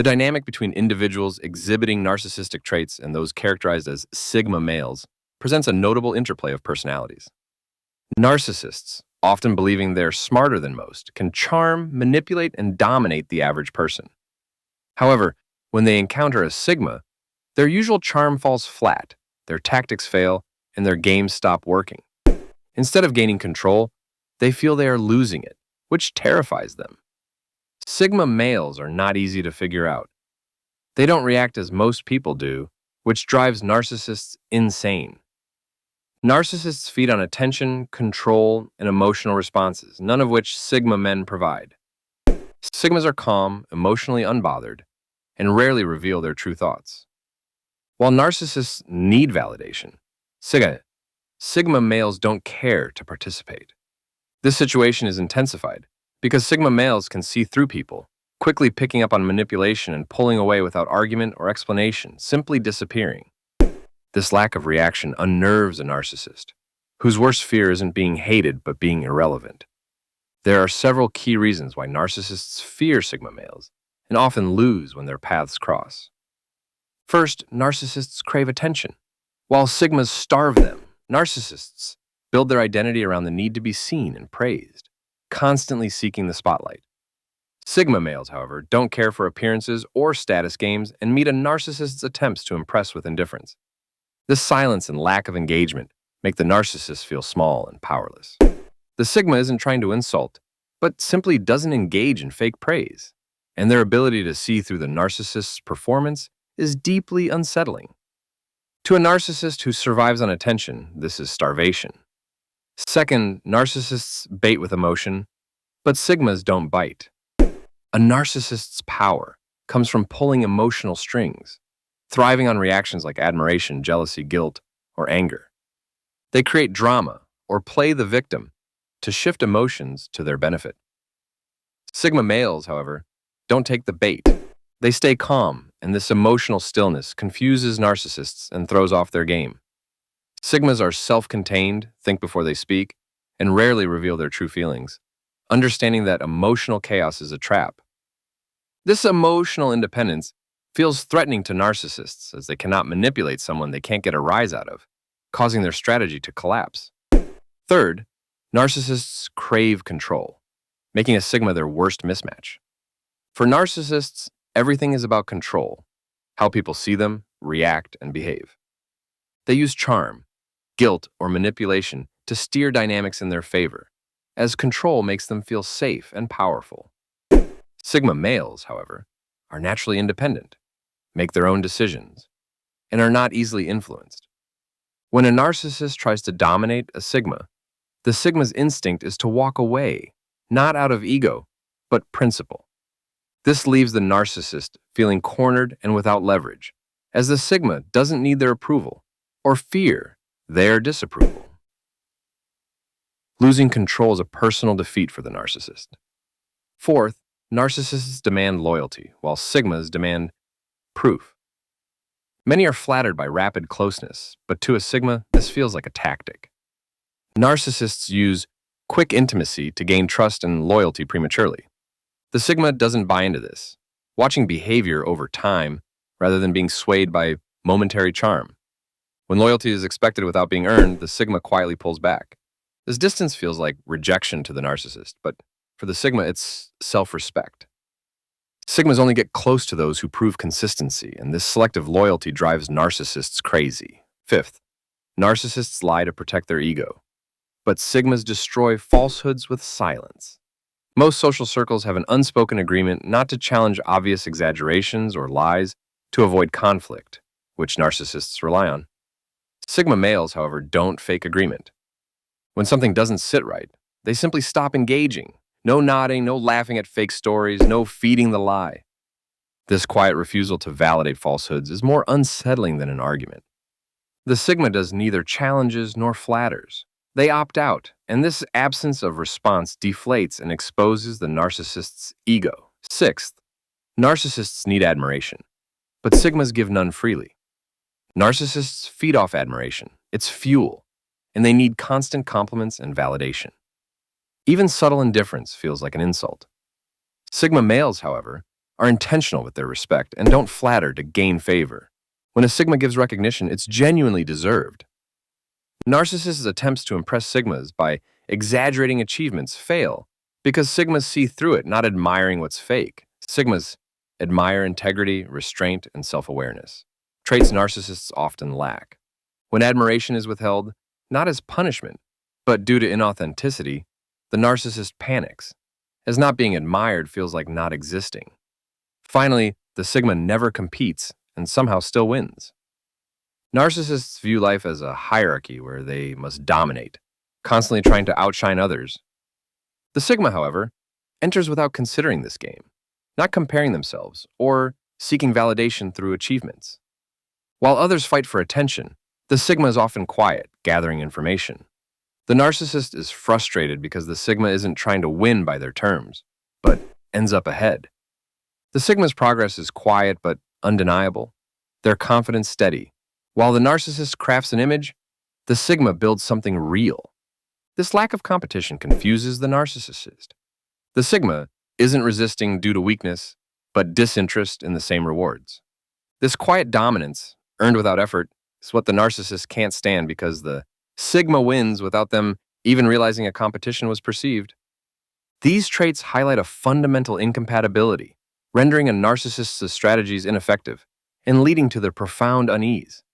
The dynamic between individuals exhibiting narcissistic traits and those characterized as sigma males presents a notable interplay of personalities. Narcissists, often believing they're smarter than most, can charm, manipulate, and dominate the average person. However, when they encounter a sigma, their usual charm falls flat, their tactics fail, and their games stop working. Instead of gaining control, they feel they are losing it, which terrifies them. Sigma males are not easy to figure out. They don't react as most people do, which drives narcissists insane. Narcissists feed on attention, control, and emotional responses, none of which Sigma men provide. Sigmas are calm, emotionally unbothered, and rarely reveal their true thoughts. While narcissists need validation, Sigma males don't care to participate. This situation is intensified because Sigma males can see through people, quickly picking up on manipulation and pulling away without argument or explanation, simply disappearing. This lack of reaction unnerves a narcissist, whose worst fear isn't being hated but being irrelevant. There are several key reasons why narcissists fear Sigma males and often lose when their paths cross. First, narcissists crave attention. While Sigmas starve them, narcissists build their identity around the need to be seen and praised, constantly seeking the spotlight. Sigma males, however, don't care for appearances or status games and meet a narcissist's attempts to impress with indifference. This silence and lack of engagement make the narcissist feel small and powerless. The Sigma isn't trying to insult, but simply doesn't engage in fake praise, and their ability to see through the narcissist's performance is deeply unsettling. To a narcissist who survives on attention, this is starvation. Second, narcissists bait with emotion, but Sigmas don't bite. A narcissist's power comes from pulling emotional strings, thriving on reactions like admiration, jealousy, guilt, or anger. They create drama or play the victim to shift emotions to their benefit. Sigma males, however, don't take the bait. They stay calm, and this emotional stillness confuses narcissists and throws off their game. Sigmas are self-contained, think before they speak, and rarely reveal their true feelings, understanding that emotional chaos is a trap. This emotional independence feels threatening to narcissists as they cannot manipulate someone they can't get a rise out of, causing their strategy to collapse. Third, narcissists crave control, making a Sigma their worst mismatch. For narcissists, everything is about control, how people see them, react, and behave. They use charm, guilt, or manipulation to steer dynamics in their favor, as control makes them feel safe and powerful. Sigma males, however, are naturally independent, make their own decisions, and are not easily influenced. When a narcissist tries to dominate a Sigma, the Sigma's instinct is to walk away, not out of ego, but principle. This leaves the narcissist feeling cornered and without leverage, as the Sigma doesn't need their approval or fear their disapproval. Losing control is a personal defeat for the narcissist. Fourth, narcissists demand loyalty, while Sigmas demand proof. Many are flattered by rapid closeness, but to a Sigma, this feels like a tactic. Narcissists use quick intimacy to gain trust and loyalty prematurely. The Sigma doesn't buy into this, watching behavior over time rather than being swayed by momentary charm. When loyalty is expected without being earned, the Sigma quietly pulls back. This distance feels like rejection to the narcissist, but for the Sigma, it's self-respect. Sigmas only get close to those who prove consistency, and this selective loyalty drives narcissists crazy. Fifth, narcissists lie to protect their ego, but Sigmas destroy falsehoods with silence. Most social circles have an unspoken agreement not to challenge obvious exaggerations or lies to avoid conflict, which narcissists rely on. Sigma males, however, don't fake agreement. When something doesn't sit right, they simply stop engaging. No nodding, no laughing at fake stories, no feeding the lie. This quiet refusal to validate falsehoods is more unsettling than an argument. The Sigma does neither challenges nor flatters. They opt out, and this absence of response deflates and exposes the narcissist's ego. Sixth, narcissists need admiration, but Sigmas give none freely. Narcissists feed off admiration. It's fuel, and they need constant compliments and validation. Even subtle indifference feels like an insult. Sigma males, however, are intentional with their respect and don't flatter to gain favor. When a Sigma gives recognition, it's genuinely deserved. Narcissists' attempts to impress Sigmas by exaggerating achievements fail because Sigmas see through it, not admiring what's fake. Sigmas admire integrity, restraint, and self-awareness, traits narcissists often lack. When admiration is withheld, not as punishment, but due to inauthenticity, the narcissist panics, as not being admired feels like not existing. Finally, the Sigma never competes and somehow still wins. Narcissists view life as a hierarchy where they must dominate, constantly trying to outshine others. The Sigma, however, enters without considering this game, not comparing themselves or seeking validation through achievements. While others fight for attention, the Sigma is often quiet, gathering information. The narcissist is frustrated because the Sigma isn't trying to win by their terms, but ends up ahead. The Sigma's progress is quiet but undeniable, their confidence steady. While the narcissist crafts an image, the Sigma builds something real. This lack of competition confuses the narcissist. The Sigma isn't resisting due to weakness, but disinterest in the same rewards. This quiet dominance, earned without effort, is what the narcissist can't stand because the Sigma wins without them even realizing a competition was perceived. These traits highlight a fundamental incompatibility, rendering a narcissist's strategies ineffective and leading to their profound unease.